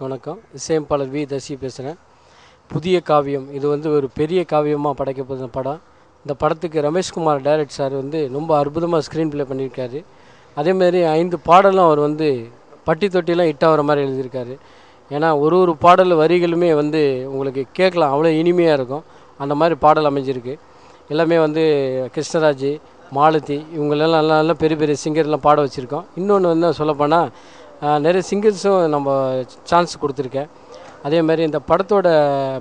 நேயர்களுக்கு வணக்கம். இசையமைப்பாளர் வி தசி பேசுகிறேன். புதிய காவியம் இது ஒரு பெரிய காவியமாக படைக்கப்பட்ட படம். இந்த படத்துக்கு ரமேஷ்குமார் டைரக்ட் சார் ரொம்ப அற்புதமாக ஸ்க்ரீன் ப்ளே பண்ணியிருக்காரு. அதேமாதிரி 5 பாடலும் அவர் பட்டி தொட்டிலாம் ஹிட் ஆகிற மாதிரி எழுதியிருக்காரு. ஏன்னா ஒரு பாடல் வரிகளுமே உங்களுக்கு கேட்கலாம், அவ்வளோ இனிமையாக இருக்கும். அந்த மாதிரி பாடல் அமைஞ்சிருக்கு. எல்லாமே கிருஷ்ணராஜ், மாலதி இவங்களெல்லாம் நல்ல நல்ல பெரிய பெரிய சிங்கர்லாம் பாட வச்சுருக்கோம். இன்னொன்று சொல்லப்போனால் நிறைய சிங்கர்ஸும் நம்ம சான்ஸ் கொடுத்துருக்கேன். அதே மாதிரி இந்த படத்தோட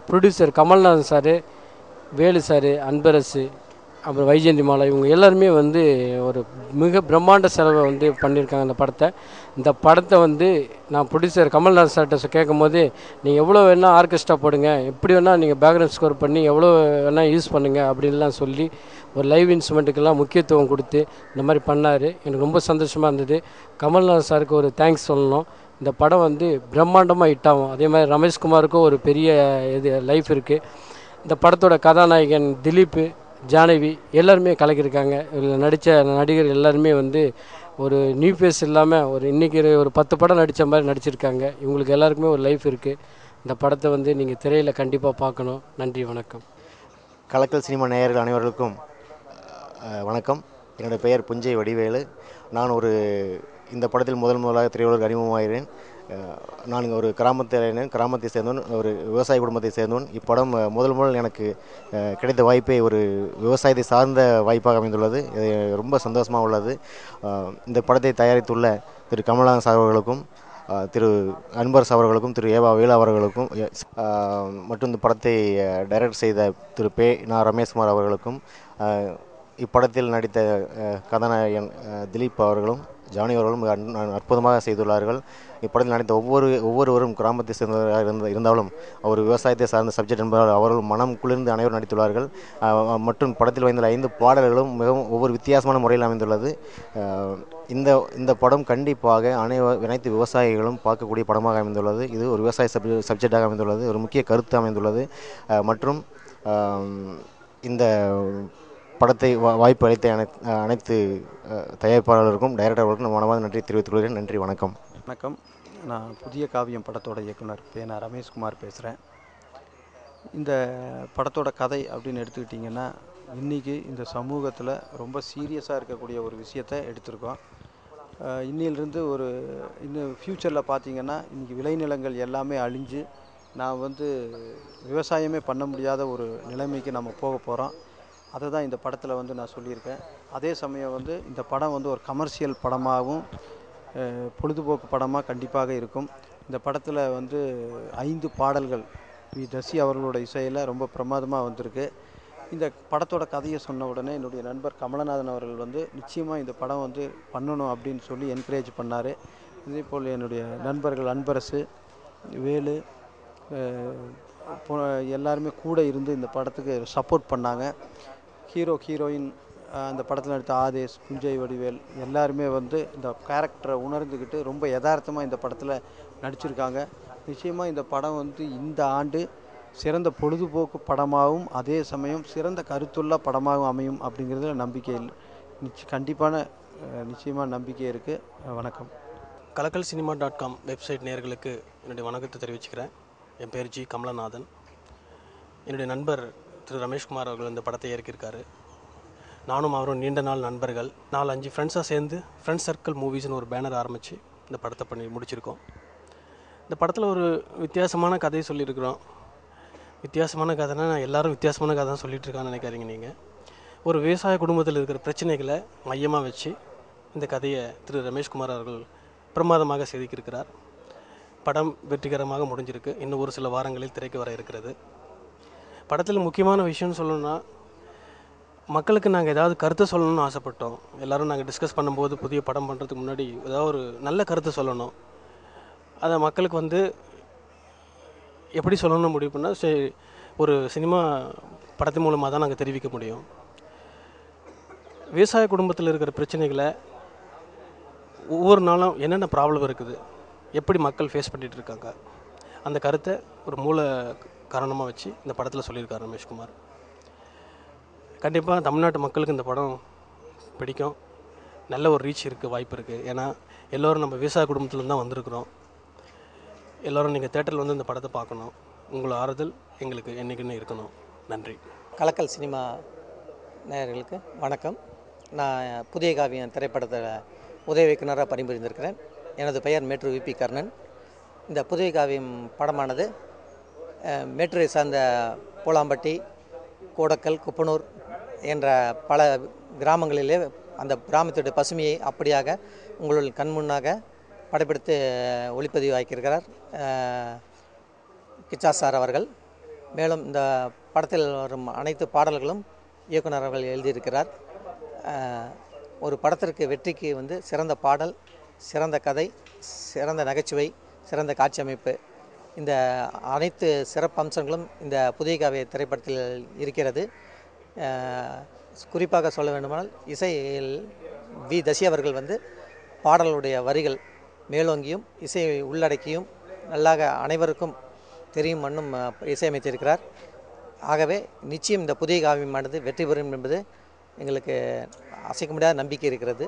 producer Kamalnathan sir, Velu sir, Anbarasu, அப்புறம் வைஜெயந்தி மாலா இவங்க எல்லாருமே ஒரு மிக பிரம்மாண்ட செலவை பண்ணியிருக்காங்க. இந்த படத்தை நான் ப்ரொடியூசர் கமல்நாதன் சார்கிட்ட கேட்கும் போது, நீங்கள் எவ்வளோ வேணால் ஆர்கெஸ்ட்ரா போடுங்க, எப்படி வேணால் நீங்கள் பேக்ரவுண்ட் ஸ்கோர் பண்ணி எவ்வளோ வேணால் யூஸ் பண்ணுங்கள் அப்படின்லாம் சொல்லி ஒரு லைவ் இன்ஸ்ட்ருமெண்ட்டுக்கெல்லாம் முக்கியத்துவம் கொடுத்து இந்த மாதிரி பண்ணார். எனக்கு ரொம்ப சந்தோஷமாக இருந்தது. கமல்நாதன் சாருக்கு ஒரு தேங்க்ஸ் சொல்லணும். இந்த படம் பிரம்மாண்டமாக ஹிட் ஆகும். அதே மாதிரி ரமேஷ்குமாருக்கும் ஒரு பெரிய லைஃப் இருக்குது. இந்த படத்தோட கதாநாயகன் திலீப், ஜானவி எல்லாருமே கலக்கியிருக்காங்க. இதில் நடித்த நடிகர் எல்லாருமே ஒரு நியூ ஃபேஸ் இல்லாமல் இன்றைக்கி ஒரு 10 படம் நடித்த மாதிரி நடிச்சிருக்காங்க. இவங்களுக்கு எல்லாருக்குமே ஒரு லைஃப் இருக்குது. இந்த படத்தை நீங்கள் திரையில் கண்டிப்பாக பார்க்கணும். நன்றி, வணக்கம். கலக்கல் சினிமா நேயர்கள் அனைவருக்கும் வணக்கம். என்னுடைய பெயர் புஞ்சை வடிவேலு. நான் இந்த படத்தில் முதலாக திரையுலகிற்கு அறிமுகமாகிறேன். நான் ஒரு கிராமத்தை சேர்ந்தவன், ஒரு விவசாய குடும்பத்தை சேர்ந்தவன். இப்படம் முதல் எனக்கு கிடைத்த வாய்ப்பே ஒரு விவசாயத்தை சார்ந்த வாய்ப்பாக அமைந்துள்ளது. இது ரொம்ப சந்தோஷமாக உள்ளது. இந்த படத்தை தயாரித்துள்ள திரு கமல்நாதன் சார் அவர்களுக்கும், திரு அன்பரசு அவர்களுக்கும், திரு ஏவா வேலு அவர்களுக்கும் மற்றும் இந்த படத்தை டைரக்ட் செய்த திரு ரமேஷ்குமார் அவர்களுக்கும், இப்படத்தில் நடித்த கதாநாயகன் திலீப் அவர்களும் ஜானி அவர்களும் அற்புதமாக செய்துள்ளார்கள். இப்படத்தில் நடித்த ஒவ்வொருவரும் கிராமத்தை சேர்ந்தவராக இருந்தாலும் அவர் விவசாயத்தை சார்ந்த சப்ஜெக்ட் என்பதால் அவர்கள் மனம் குளிர்ந்து அனைவரும் நடித்துள்ளார்கள். மற்றும் படத்தில் வந்துள்ள 5 பாடல்களும் மிகவும் ஒவ்வொரு வித்தியாசமான முறையில் அமைந்துள்ளது. இந்த படம் கண்டிப்பாக அனைத்து விவசாயிகளும் பார்க்கக்கூடிய படமாக அமைந்துள்ளது. இது ஒரு விவசாய சப்ஜெக்டாக அமைந்துள்ளது. ஒரு முக்கிய கருத்து அமைந்துள்ளது. மற்றும் இந்த படத்தை வாய்ப்பு அளித்த அனைத்து தயாரிப்பாளர்களுக்கும் டைரக்டர்களுக்கும் மனமார்ந்த நன்றி தெரிவித்துக் கொள்கிறேன். நன்றி, வணக்கம். வணக்கம். நான் புதிய காவியம் படத்தோட இயக்குனர் நான் ரமேஷ்குமார் பேசுகிறேன். இந்த படத்தோட கதை அப்படின்னு எடுத்துக்கிட்டிங்கன்னா, இன்றைக்கி இந்த சமூகத்தில் ரொம்ப சீரியஸாக இருக்கக்கூடிய ஒரு விஷயத்தை எடுத்திருக்கோம். இன்னிலிருந்து இன்னும் ஃப்யூச்சரில் பார்த்திங்கன்னா, இன்றைக்கி விளைநிலங்கள் எல்லாமே அழிஞ்சு நான் விவசாயமே பண்ண முடியாத ஒரு நிலைமைக்கு நம்ம போக போகிறோம். அதை தான் இந்த படத்தில் நான் சொல்லியிருக்கேன். அதே சமயம் இந்த படம் ஒரு கமர்ஷியல் படமாகவும் பொழுதுபோக்கு படமாக கண்டிப்பாக இருக்கும். இந்த படத்தில் 5 பாடல்கள் வி தசி அவர்களோட இசையில் ரொம்ப பிரமாதமாக வந்திருக்கு. இந்த படத்தோட கதையை சொன்ன உடனே என்னுடைய நண்பர் கமலநாதன் அவர்கள் நிச்சயமாக இந்த படம் பண்ணணும் அப்படின்னு சொல்லி என்கரேஜ் பண்ணார். இதேபோல் என்னுடைய நண்பர்கள் அன்பரசு, வேலு எல்லாருமே கூட இருந்து இந்த படத்துக்கு சப்போர்ட் பண்ணாங்க. ஹீரோயின் அந்த படத்தில் நடித்த ஆதேஷ், புஞ்சை வடிவேல் எல்லாருமே இந்த கேரக்டரை உணர்ந்துக்கிட்டு ரொம்ப யதார்த்தமாக இந்த படத்தில் நடிச்சிருக்காங்க. நிச்சயமாக இந்த படம் இந்த ஆண்டு சிறந்த பொழுதுபோக்கு படமாகவும் அதே சமயம் சிறந்த கருத்துள்ள படமாகவும் அமையும் அப்படிங்கிறதுல நம்பிக்கை நிச்சயமாக நம்பிக்கை இருக்குது. வணக்கம். கலக்கல் சினிமா.com வெப்சைட் நேயர்களுக்கு என்னுடைய வணக்கத்தை தெரிவிச்சுக்கிறேன். என் பேர் ஜி கமலநாதன். என்னுடைய நண்பர் திரு ரமேஷ்குமார் அவர்கள் இந்த படத்தை இயக்கியிருக்காரு. நானும் அவரும் நீண்ட நாள் நண்பர்கள். 4-5 ஃப்ரெண்ட்ஸாக சேர்ந்து ஃப்ரெண்ட்ஸ் சர்க்கிள் மூவிஸ்னு ஒரு பேனர் ஆரம்பித்து இந்த படத்தை பண்ணி முடிச்சிருக்கோம். இந்த படத்தில் ஒரு வித்தியாசமான கதையை சொல்லியிருக்கிறோம். வித்தியாசமான கதைனா எல்லோரும் வித்தியாசமான கதை தான் சொல்லிகிட்டு இருக்கான்னு நினைக்காதீங்க. நீங்கள் ஒரு விவசாய குடும்பத்தில் இருக்கிற பிரச்சனைகளை மையமாக வச்சு இந்த கதையை திரு ரமேஷ்குமார் அவர்கள் பிரமாதமாக செதுக்கியிருக்கிறார். படம் வெற்றிகரமாக முடிஞ்சிருக்கு. இன்னும் ஒரு சில வாரங்களில் திரைக்கு வர இருக்கிறது. படத்தில் முக்கியமான விஷயம்னு சொல்லணும்னா, மக்களுக்கு நாங்கள் ஏதாவது கருத்தை சொல்லணும்னு ஆசைப்பட்டோம். எல்லோரும் நாங்கள் டிஸ்கஸ் பண்ணும்போது புதிய படம் பண்ணுறதுக்கு முன்னாடி ஏதாவது ஒரு நல்ல கருத்தை சொல்லணும். அதை மக்களுக்கு எப்படி சொல்லணும்னு முடிவு பண்ணால், சரி ஒரு சினிமா படத்தின் மூலமாக தான் நாங்கள் தெரிவிக்க முடியும். விவசாய குடும்பத்தில் இருக்கிற பிரச்சனைகளை ஒவ்வொரு நாளும் என்னென்ன ப்ராப்ளம் இருக்குது, எப்படி மக்கள் ஃபேஸ் பண்ணிகிட்டு இருக்காங்க, அந்த கருத்தை ஒரு மூல காரணமாக வச்சு இந்த படத்தில் சொல்லியிருக்கார் ரமேஷ்குமார். கண்டிப்பாக தமிழ்நாட்டு மக்களுக்கு இந்த படம் பிடிக்கும். நல்ல ஒரு ரீச் இருக்குது, வாய்ப்பு இருக்குது. ஏன்னா எல்லோரும் நம்ம விவசாய குடும்பத்துலேருந்து தான் வந்திருக்கிறோம். எல்லோரும் நீங்கள் தேட்டரில் வந்து இந்த படத்தை பார்க்கணும். உங்கள் ஆறுதல் எங்களுக்கு என்றைக்குன்னு இருக்கணும். நன்றி. கலக்கல் சினிமா நேயர்களுக்கு வணக்கம். நான் புதிய காவியம் திரைப்படத்தில் உதவி இயக்குனராக பணிபுரிந்திருக்கிறேன். எனது பெயர் மேட்டூர் விபி கர்ணன். இந்த புதிய காவியம் படமானது மேட்டூரை சார்ந்த பூலாம்பட்டி, கோடக்கல், குப்பனூர் என்ற பல கிராமங்களிலே அந்த கிராமத்துடைய பசுமையை அப்படியாக உங்களுள் கண்முன்னாக படப்பிடித்து ஒளிப்பதிவு ஆக்கியிருக்கிறார் கிச்சா சார் அவர்கள். மேலும் இந்த படத்தில் வரும் அனைத்து பாடல்களும் இயக்குனர் அவர்கள் எழுதியிருக்கிறார். ஒரு படத்திற்கு வெற்றிக்கு வந்து சிறந்த பாடல், சிறந்த கதை, சிறந்த நகைச்சுவை, சிறந்த காட்சி அமைப்பு, இந்த அனைத்து சிறப்பம்சங்களும் இந்த புதிய காவிய திரைப்படத்தில் இருக்கிறது. குறிப்பாக சொல்ல வேண்டுமானால் இசையில் வி தசி அவர்கள் வந்து பாடலுடைய வரிகள் மேலோங்கியும் இசையை உள்ளடக்கியும் நல்லாக அனைவருக்கும் தெரியும் மண்ணும் இசையமைத்திருக்கிறார். ஆகவே நிச்சயம் இந்த புதிய காவியமானது வெற்றி பெறும் என்பது எங்களுக்கு அசைக்க முடியாத நம்பிக்கை இருக்கிறது.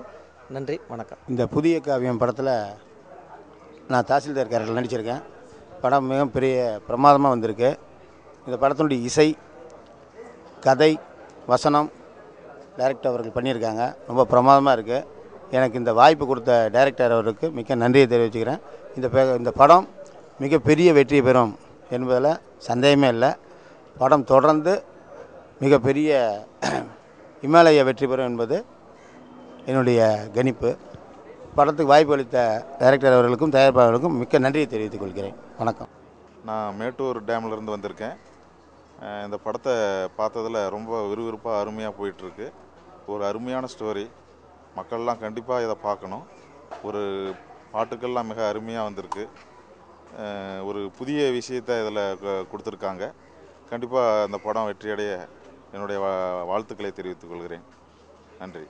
நன்றி, வணக்கம். இந்த புதிய காவியம் படத்தில் நான் தாசில்தார் கேரக்டரில் நடிச்சிருக்கேன். படம் மிகப்பெரிய பிரமாதமாக வந்திருக்கு. இந்த படத்தினுடைய இசை, கதை, வசனம் டைரக்டர் அவர்கள் பண்ணியிருக்காங்க. ரொம்ப பிரமாதமாக இருக்குது. எனக்கு இந்த வாய்ப்பு கொடுத்த டைரக்டர் அவருக்கு மிக்க நன்றியை தெரிவிச்சுக்கிறேன். இந்த படம் மிகப்பெரிய வெற்றி பெறும் என்பதில் சந்தேகமே இல்லை. படம் தொடர்ந்து மிகப்பெரிய இமாலய வெற்றி பெறும் என்பது என்னுடைய கணிப்பு. படத்துக்கு வாய்ப்பு அளித்த டைரக்டர் அவர்களுக்கும் தயாரிப்பாளர்களுக்கும் மிக்க நன்றியை தெரிவித்துக் கொள்கிறேன். வணக்கம். நான் மேட்டூர் டேம்லேருந்து வந்திருக்கேன். இந்த படத்தை பார்த்ததில் ரொம்ப விறுவிறுப்பாக அருமையாக போயிட்டுருக்கு. ஒரு அருமையான ஸ்டோரி. மக்கள்லாம் கண்டிப்பாக இதை பார்க்கணும். ஒரு பாட்டுக்கள்லாம் மிக அருமையாக வந்திருக்கு. ஒரு புதிய விஷயத்தை இதில் கொடுத்துருக்காங்க. கண்டிப்பாக அந்த படம் வெற்றியடைய என்னுடைய வாழ்த்துக்களை தெரிவித்துக் கொள்கிறேன். நன்றி.